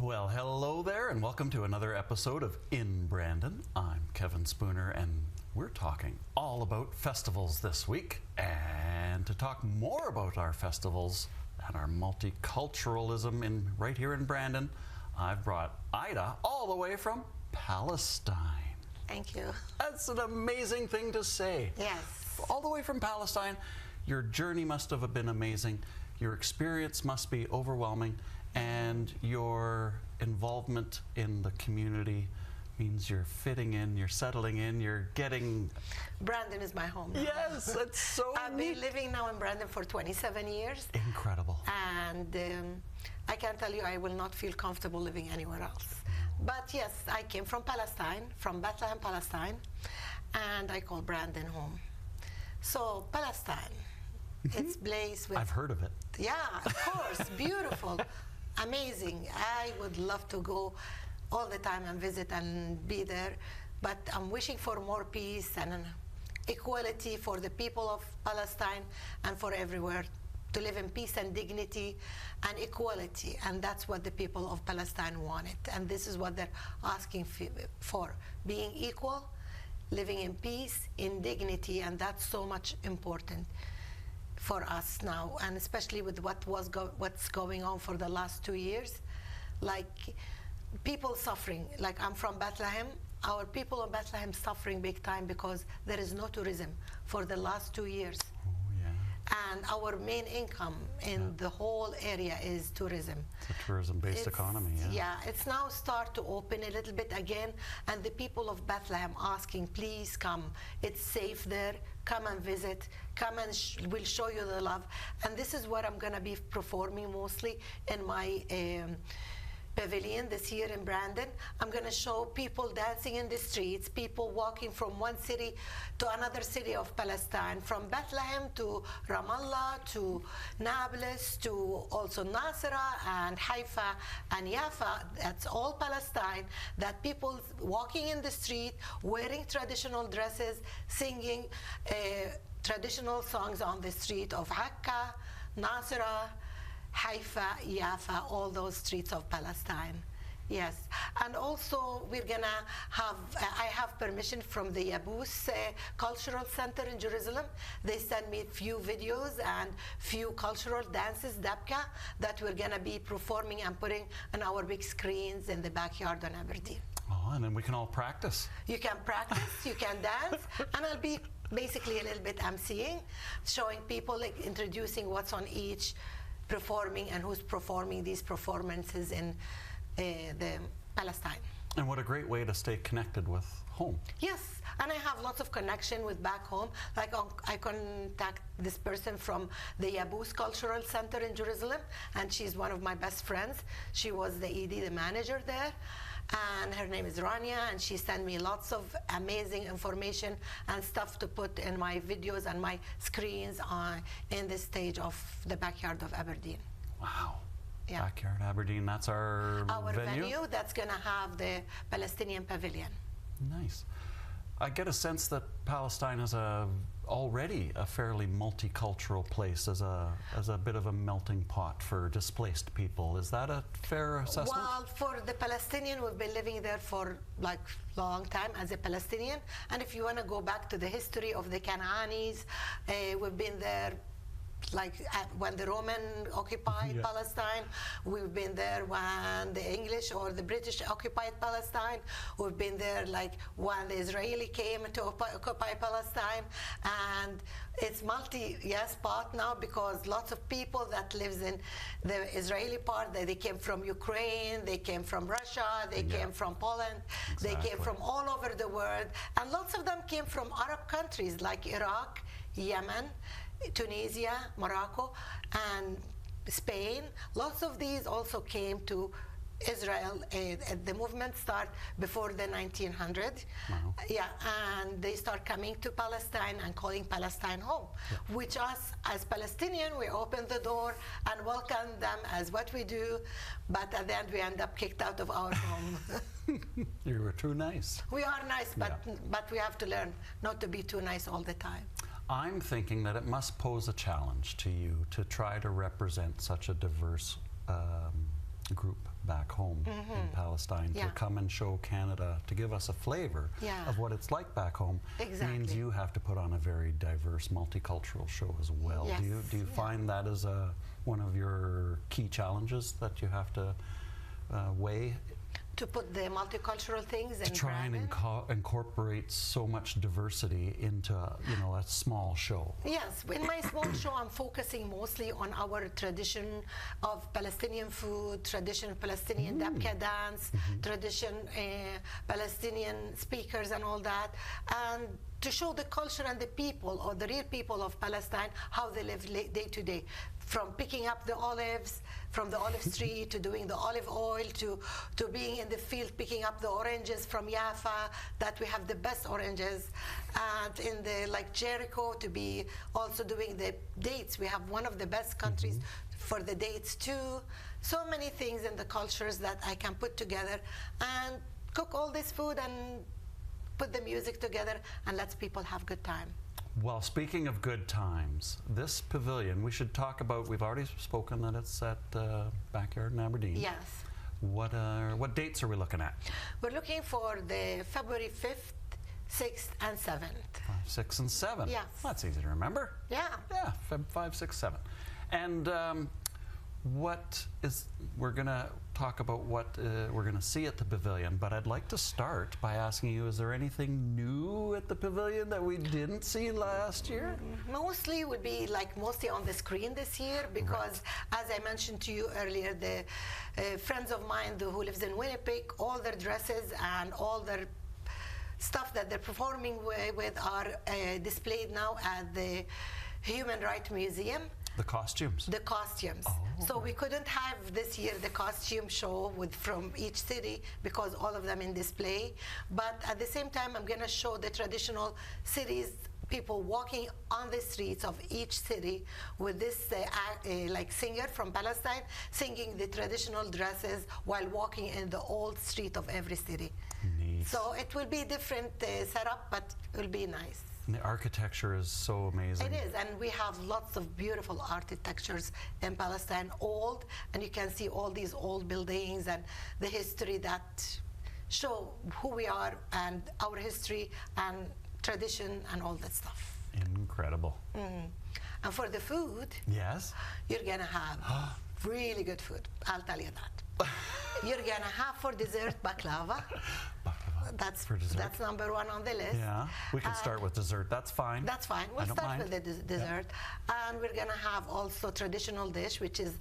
Well, hello there, and welcome to another episode of In Brandon. I'm Kevin Spooner, and we're talking all about festivals this week. And to talk more about our festivals and our multiculturalism right here in Brandon, I've brought Ida all the way from Palestine. Thank you. That's an amazing thing to say. Yes. All the way from Palestine. Your journey must have been amazing. Your experience must be overwhelming. And your involvement in the community means you're fitting in, you're settling in, you're getting... Brandon is my home now. Yes, that's so I've been living now in Brandon for 27 years. Incredible. And I can tell you I will not feel comfortable living anywhere else. But yes, I came from Palestine, from Bethlehem, Palestine, and I call Brandon home. So Palestine, it's a place with... I've heard of it. Yeah, of course, beautiful. Amazing. I would love to go all the time and visit and be there, but I'm wishing for more peace and equality for the people of Palestine and for everywhere, to live in peace and dignity and equality, and that's what the people of Palestine wanted, and this is what they're asking for, being equal, living in peace, in dignity, and that's so much important for us now, and especially with what's going on for the last 2 years, like people suffering. Like I'm from Bethlehem, our people of Bethlehem suffering big time because there is no tourism for the last 2 years. Oh, yeah. And our main income in the whole area is tourism. It's a tourism-based economy, yeah. Yeah, it's now start to open a little bit again, and the people of Bethlehem asking, please come, it's safe there, come and visit, come and we'll show you the love. And this is what I'm gonna be performing mostly in my pavilion this year in Brandon. I'm going to show people dancing in the streets, people walking from one city to another city of Palestine, from Bethlehem to Ramallah to Nablus to also Nasirah and Haifa and Jaffa. That's all Palestine. That people walking in the street, wearing traditional dresses, singing traditional songs on the street of Akka, Nasirah, Haifa, Jaffa, all those streets of Palestine. Yes, and also we're gonna have, I have permission from the Yabus Cultural Center in Jerusalem. They sent me a few videos and few cultural dances, dabka, that we're gonna be performing and putting on our big screens in the backyard in Aberdeen. Oh, and then we can all practice. You can practice, you can dance, and I'll be basically a little bit emceeing, showing people, like introducing what's on each performing and who's performing these performances in the Palestine. And what a great way to stay connected with home. Yes, and I have lots of connection with back home. Like I contact this person from the Yabus Cultural Center in Jerusalem, and she's one of my best friends. She was the ED, the manager there, and her name is Rania, and she sent me lots of amazing information and stuff to put in my videos and my screens in the stage of the backyard of Aberdeen. Wow. Yeah. Backyard Aberdeen, that's our venue that's going to have the Palestine Pavilion. Nice. I get a sense that Palestine is already a fairly multicultural place, as a bit of a melting pot for displaced people. Is that a fair assessment? Well, for the Palestinian, we've been living there for like long time as a Palestinian. And if you want to go back to the history of the Canaanites, we've been there like when the Roman occupied Palestine. We've been there when the English or the British occupied Palestine. We've been there like when the Israeli came to occupy Palestine. And it's part now, because lots of people that lives in the Israeli part, they came from Ukraine, they came from Russia, they came from Poland, they came from all over the world. And lots of them came from Arab countries like Iraq, Yemen, Tunisia, Morocco, and Spain. Lots of these also came to Israel. The movement started before the 1900s. Wow. Yeah, and they start coming to Palestine and calling Palestine home, which us as Palestinian, we open the door and welcome them as what we do, but at the end we end up kicked out of our home. You were too nice. We are nice, but we have to learn not to be too nice all the time. I'm thinking that it must pose a challenge to you to try to represent such a diverse group back home in Palestine to come and show Canada, to give us a flavor of what it's like back home. Exactly. Means you have to put on a very diverse, multicultural show as well. Yes. Do you find that as one of your key challenges that you have to weigh? To put the multicultural things To try and incorporate so much diversity into a small show. Yes, in my small show, I'm focusing mostly on our tradition of Palestinian food, tradition Palestinian dabka dance, tradition Palestinian speakers and all that, and to show the culture and the people, or the real people of Palestine, how they live day to day. From picking up the olives from the olive tree, to doing the olive oil, to being in the field picking up the oranges from Jaffa, that we have the best oranges, and in the like Jericho, to be also doing the dates. We have one of the best countries for the dates too. So many things in the cultures that I can put together and cook all this food and put the music together and let people have good time. Well, speaking of good times, this pavilion, we should talk about, we've already spoken that it's at Backyard in Aberdeen. Yes. What dates are we looking at? We're looking for the February 5th, 6th, and 7th. 5, 6, and 7. Yes. That's easy to remember. Yeah. Yeah, Feb 5, 6, 7. And we're going to talk about what we're going to see at the pavilion, but I'd like to start by asking you, is there anything new at the pavilion that we didn't see last year? Mostly would be mostly on the screen this year, because as I mentioned to you earlier, the friends of mine who lives in Winnipeg, all their dresses and all their stuff that they're performing with are displayed now at the Human Rights Museum. The costumes? The costumes. Oh. So we couldn't have this year the costume show from each city, because all of them in display. But at the same time, I'm going to show the traditional cities, people walking on the streets of each city with this singer from Palestine singing the traditional dresses while walking in the old street of every city. Neat. So it will be different setup, but it will be nice. And the architecture is so amazing. It is, and we have lots of beautiful architectures in Palestine, old, and you can see all these old buildings and the history that show who we are and our history and tradition and all that stuff. Incredible. And for the food, yes, you're gonna have really good food. I'll tell you that. You're gonna have for dessert baklava. That's number one on the list. Yeah, we can start with dessert. That's fine. That's fine. We'll start with the dessert. And we're going to have also traditional dish, which is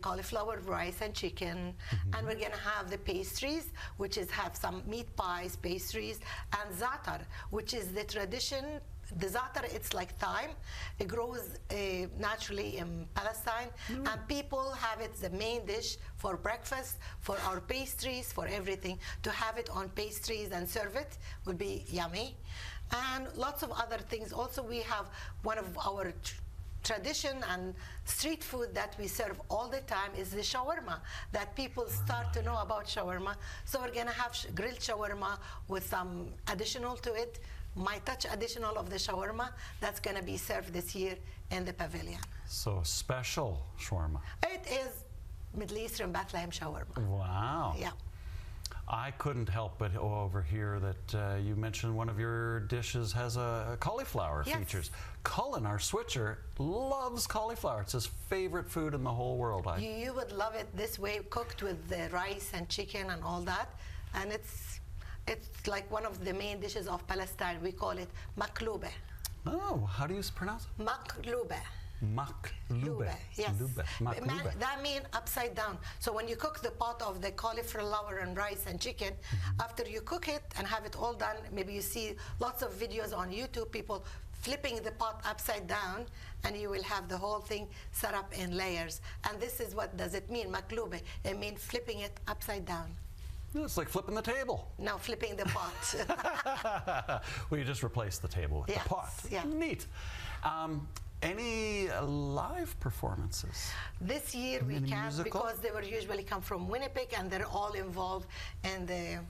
cauliflower rice and chicken. And we're going to have the pastries, which have some meat pies, pastries, and za'atar, which is the tradition. The za'atar, it's like thyme. It grows naturally in Palestine, and people have it the main dish for breakfast, for our pastries, for everything. To have it on pastries and serve it would be yummy. And lots of other things. Also, we have one of our tradition and street food that we serve all the time is the shawarma, that people start to know about shawarma. So we're going to have grilled shawarma with some additional to it. My touch additional of the shawarma that's going to be served this year in the pavilion. So special shawarma. It is Middle Eastern Bethlehem shawarma. Wow. Yeah. I couldn't help but overhear that you mentioned one of your dishes has a cauliflower features. Cullen, our switcher, loves cauliflower. It's his favorite food in the whole world. You would love it this way, cooked with the rice and chicken and all that. And it's like one of the main dishes of Palestine. We call it maklube. Oh, how do you pronounce it? Maklube. Maklube. Yes. Maklube. That means upside down. So when you cook the pot of the cauliflower and rice and chicken, after you cook it and have it all done, maybe you see lots of videos on YouTube, people flipping the pot upside down, and you will have the whole thing set up in layers. And this is what does it mean, maklube. It means flipping it upside down. It's like flipping the table. No, flipping the pot. Well, you just replace the table with the pot. Yeah. Neat. Any live performances? This year we can't, because they were usually come from Winnipeg, and they're all involved in the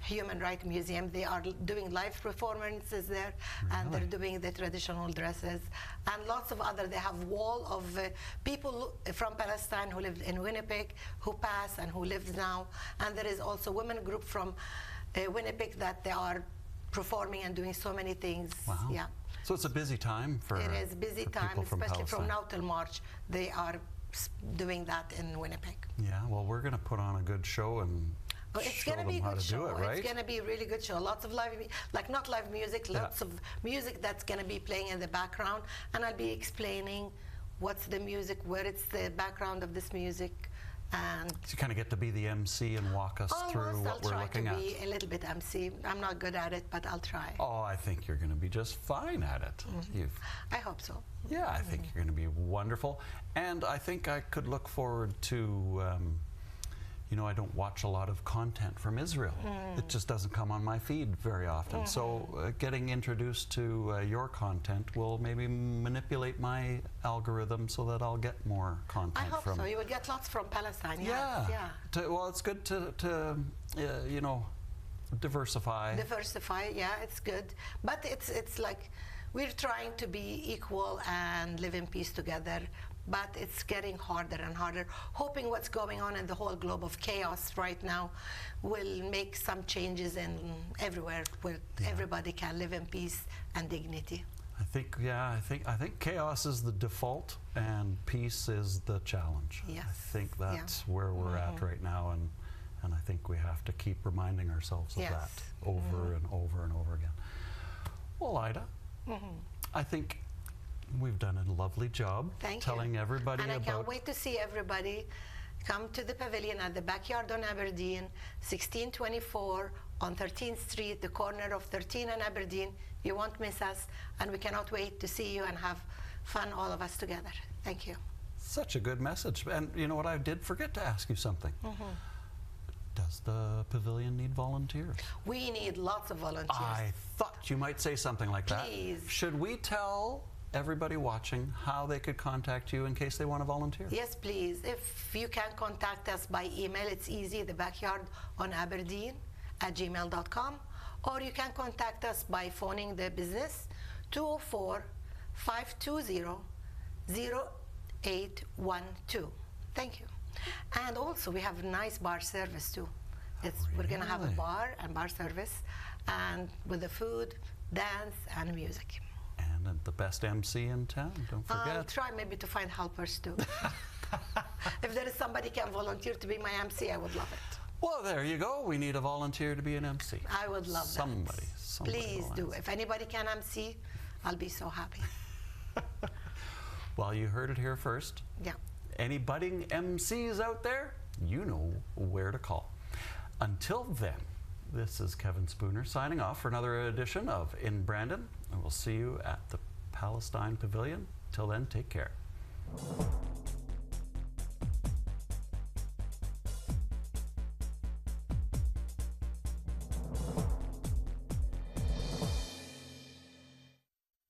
Human Rights Museum. They are doing live performances there, and they're doing the traditional dresses, and lots of other. They have wall of people from Palestine who lived in Winnipeg, who passed and who lives now, and there is also women group from Winnipeg that they are performing and doing so many things. Wow. Yeah. So it's a busy time for It is busy time, people from especially from Palestine. now till March. They are doing that in Winnipeg. Yeah, well, we're going to put on a good show and It's show going to them be a how good to do show. it, right? It's going to be a really good show. Lots of live, like not live music, lots of music that's going to be playing in the background. And I'll be explaining what's the music, where it's the background of this music. And So you kind of get to be the MC and walk us through almost what I'll we're try looking to at. be a little bit MC. I'm not good at it, but I'll try. Oh, I think you're going to be just fine at it. I hope so. Yeah, I think you're going to be wonderful. And I think I could look forward to, you know, I don't watch a lot of content from Israel. It just doesn't come on my feed very often. So getting introduced to your content will maybe manipulate my algorithm so that I'll get more content I hope from so. You will get lots from Palestine. Yeah. Well, it's good to you know, diversify. Diversify, yeah, it's good. But it's like we're trying to be equal and live in peace together, but it's getting harder and harder. Hoping what's going on in the whole globe of chaos right now will make some changes in everywhere where everybody can live in peace and dignity. I think, yeah, I think chaos is the default and peace is the challenge. Yes. I think that's where we're at right now, and I think we have to keep reminding ourselves of that over and over and over again. Well, Ida, I think we've done a lovely job telling everybody and I about... can't wait to see everybody come to the pavilion at the backyard on Aberdeen, 1624 on 13th Street, the corner of 13 and Aberdeen. You won't miss us, and we cannot wait to see you and have fun, all of us together. Thank you. Such a good message. And you know what, I did forget to ask you something. Does the pavilion need volunteers? We need lots of volunteers. I thought you might say something like that. Please. Should we tell everybody watching how they could contact you in case they want to volunteer? Yes, please. If you can contact us by email, it's easy, the backyard on Aberdeen @gmail.com, or you can contact us by phoning the business 204-520-0812. Thank you. And also we have a nice bar service too. We're going to have a bar and bar service, and with the food, dance, and music. And the best MC in town, don't forget. I'll try maybe to find helpers too. If there is somebody can volunteer to be my MC, I would love it. Well, there you go. We need a volunteer to be an MC. I would love somebody, that. Somebody Please do. If anybody can MC, I'll be so happy. Well, you heard it here first. Yeah. Any budding MCs out there, you know where to call. Until then, this is Kevin Spooner signing off for another edition of In Brandon, and we'll see you at the Palestine Pavilion. Till then, take care.